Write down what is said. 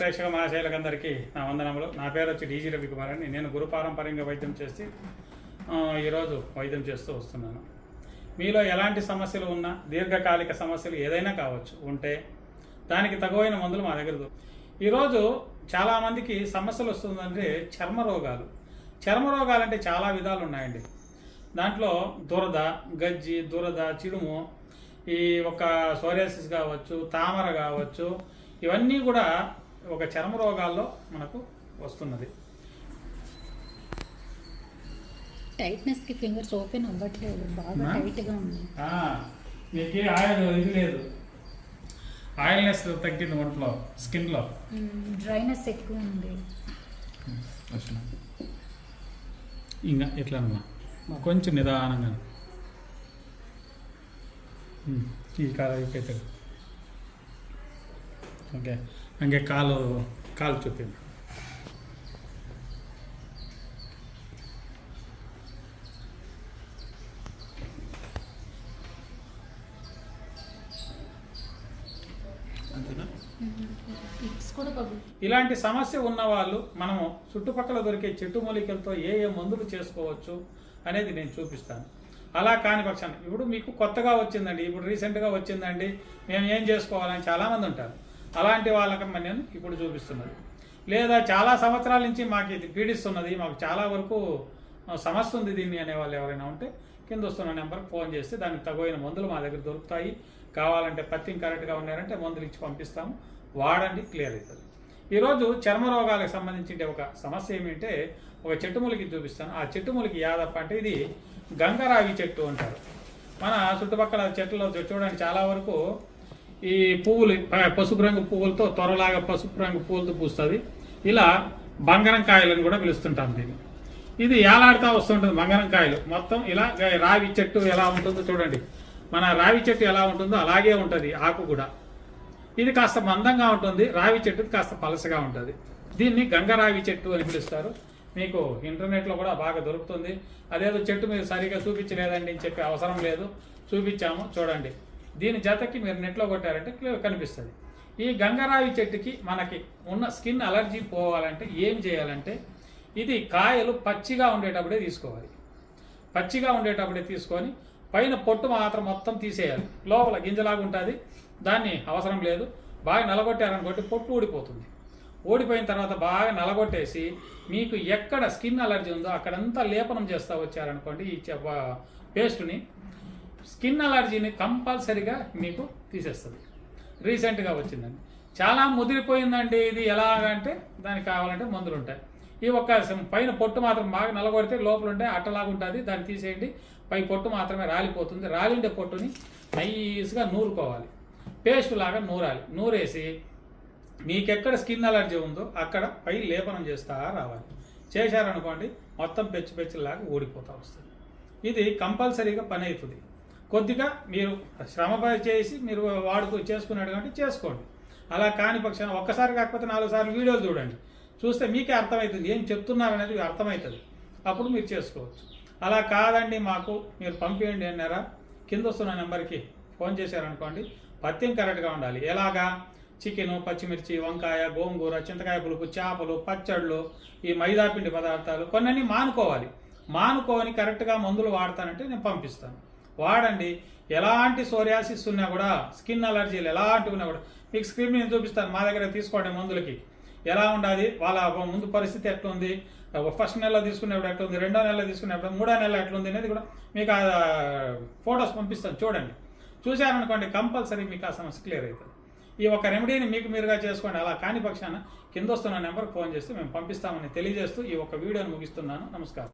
ప్రేక్షక మహాశైలకందరికీ నా వందనములు. నా పేరు వచ్చి డీజీ రవికుమార్ అని. నేను గురు పారంపర్యంగా వైద్యం చేసి ఈరోజు వైద్యం చేస్తూ వస్తున్నాను. మీలో ఎలాంటి సమస్యలు ఉన్నా, దీర్ఘకాలిక సమస్యలు ఏదైనా కావచ్చు ఉంటే దానికి తగువైన మందులు మా దగ్గర. ఈరోజు చాలామందికి సమస్యలు వస్తుందంటే చర్మ రోగాలు. చర్మ రోగాలు అంటే చాలా విధాలు ఉన్నాయండి. దాంట్లో దురద, గజ్జి, దురద, చిడుము, ఈ ఒక సోరియాసిస్ కావచ్చు, తామర కావచ్చు, ఇవన్నీ కూడా ఒక చర్మ రోగాల్లో మనకు వస్తున్నది. టైట్నెస్కి ఫింగర్స్ ఓపెన్ అవ్వట్లేదు, బాగా టైట్గా ఉంది. మీకు ఆయిల్ ఇది లేదు, ఆయిల్నెస్ తగ్గింది ఒంట్లో, స్కిన్లో డ్రైనెస్ ఎక్కువ ఉంది. ఇంకా ఇట్లా కొంచెం నిదానంగా ఈ కాలు అయిపోతుంది. ఓకే, ఇంకే కాలు చూపింది. ఇలాంటి సమస్య ఉన్న వాళ్ళు మనము చుట్టుపక్కల దొరికే చెట్టు మూలికలతో ఏ మందులు చేసుకోవచ్చు అనేది నేను చూపిస్తాను. అలా కాని పక్షాన్ని ఇప్పుడు మీకు కొత్తగా వచ్చిందండి, ఇప్పుడు రీసెంట్గా వచ్చిందండి, మేము ఏం చేసుకోవాలని చాలామంది ఉంటారు. అలాంటి వాళ్ళకి నేను ఇప్పుడు చూపిస్తున్నది. లేదా చాలా సంవత్సరాల నుంచి మాకు ఇది పీడిస్తున్నది, మాకు చాలా వరకు సమస్య ఉంది దీన్ని అనే వాళ్ళు ఎవరైనా ఉంటే కింద వస్తున్న నెంబర్కి ఫోన్ చేస్తే దానికి తగిన మందులు మా దగ్గర దొరుకుతాయి. కావాలంటే పత్తింగ్ కరెక్ట్గా ఉన్నారంటే మందులు ఇచ్చి పంపిస్తాము, వాడండి, క్లియర్ అవుతుంది. ఈరోజు చర్మ రోగాలకు సంబంధించి ఒక సమస్య ఏమిటంటే ఒక చెట్టు మూలికి చూపిస్తాను. ఆ చెట్టు మూలికి యాదప్ప అంటే ఇది గంగరావి చెట్టు అంటారు. మన చుట్టుపక్కల చెట్లలో చూడండి చాలా వరకు ఈ పువ్వులు పసుపు రంగు పువ్వులతో త్వరలాగా పసుపు రంగు పువ్వులతో పూస్తుంది. ఇలా బంగారం కాయలను కూడా పిలుస్తుంటాం దీన్ని. ఇది ఏలాడుతూ వస్తుంటుంది బంగారం కాయలు మొత్తం. ఇలా రావి చెట్టు ఎలా ఉంటుందో చూడండి, మన రావి చెట్టు ఎలా ఉంటుందో అలాగే ఉంటుంది ఆకు కూడా. ఇది కాస్త మందంగా ఉంటుంది, రావి చెట్టు కాస్త పలసగా ఉంటుంది. దీన్ని గంగరావి చెట్టు అని పిలుస్తారు. మీకు ఇంటర్నెట్లో కూడా బాగా దొరుకుతుంది. అదేదో చెట్టు మీరు సరిగా చూపించలేదండి అని చెప్పి అవసరం లేదు, చూపించాము చూడండి. దీని జతకి మీరు నెట్లో కొట్టారంటే కనిపిస్తుంది. ఈ గంగరావి చెట్టుకి మనకి ఉన్న స్కిన్ అలర్జీ పోవాలంటే ఏం చేయాలంటే ఇది కాయలు పచ్చిగా ఉండేటప్పుడే తీసుకోవాలి. పచ్చిగా ఉండేటప్పుడే తీసుకొని పైన పొట్టు మాత్రం మొత్తం తీసేయాలి. లోపల గింజలాగా ఉంటుంది, దాన్ని అవసరం లేదు. బాగా నలగొట్టారనుకోండి పొట్టు ఊడిపోతుంది. ఓడిపోయిన తర్వాత బాగా నలగొట్టేసి మీకు ఎక్కడ స్కిన్ అలర్జీ ఉందో అక్కడంతా లేపనం చేస్తూ వచ్చారనుకోండి ఈ పేస్టుని, స్కిన్ అలర్జీని కంపల్సరీగా మీకు తీసేస్తుంది. రీసెంట్గా వచ్చిందండి, చాలా ముదిరిపోయిందండి ఇది ఎలాగంటే దానికి కావాలంటే మందులు ఉంటాయి. ఈ ఒక్క పైన పొట్టు మాత్రం బాగా నలగొడితే లోపల ఉంటే అట్టలాగా ఉంటుంది, దాన్ని తీసేయండి. పై పొట్టు మాత్రమే రాలిపోతుంది. రాలిండే పొట్టుని నైస్గా నూరుకోవాలి, పేస్ట్ లాగా నూరాలి. నూరేసి మీకెక్కడ స్కిన్ అలర్జీ ఉందో అక్కడ పై లేపనం చేస్తూ రావాలి. చేశారనుకోండి మొత్తం పెచ్చులాగా ఊడిపోతూ వస్తుంది. ఇది కంపల్సరీగా పని అవుతుంది. కొద్దిగా మీరు శ్రమ చేసి మీరు చేసుకున్నాడు కాబట్టి చేసుకోండి. అలా కాని పక్షాన ఒక్కసారి కాకపోతే 4 సార్లు వీడియోలు చూడండి, చూస్తే మీకే అర్థమవుతుంది ఏం చెప్తున్నారనేది అర్థమవుతుంది. అప్పుడు మీరు చేసుకోవచ్చు. అలా కాదండి మాకు మీరు పంపించండి అన్నారా, కింద వస్తున్న నెంబర్కి ఫోన్ చేశారనుకోండి. పత్యం కరెక్ట్గా ఉండాలి. ఎలాగా చికెను, పచ్చిమిర్చి, వంకాయ, గోంగూర, చింతకాయ పులుపు, చేపలు, పచ్చళ్ళు, ఈ మైదాపిండి పదార్థాలు కొన్ని మానుకోవాలి. మానుకొని కరెక్ట్గా మందులు వాడతానంటే నేను పంపిస్తాను, వాడండి. ఎలాంటి సోరియాసిస్ ఉన్నా కూడా, స్కిన్ అలర్జీలు ఎలాంటివి ఉన్నా కూడా మీకు స్క్రీన్ నేను చూపిస్తాను. మా దగ్గర తీసుకోండి మందులకి ఎలా ఉండాలి, వాళ్ళ ముందు పరిస్థితి ఎట్లుంది, ఫస్ట్ నెలలో తీసుకునేప్పుడు ఎట్లుంది, 2వ నెలలో తీసుకునేప్పుడు, 3వ నెలలో ఎట్లుంది అనేది కూడా మీకు ఫొటోస్ పంపిస్తాను. చూడండి, చూశారనుకోండి కంపల్సరీ మీకు ఆ సమస్య క్లియర్ అవుతుంది. ఈ ఒక రెమెడీని మీకు మీరుగా చేసుకోండి. అలా కాని పక్షాన కింద వస్తున్న నెంబర్కి ఫోన్ చేస్తే మేము పంపిస్తామని తెలియజేస్తూ ఈ ఒక వీడియోని ముగిస్తున్నాను. నమస్కారం.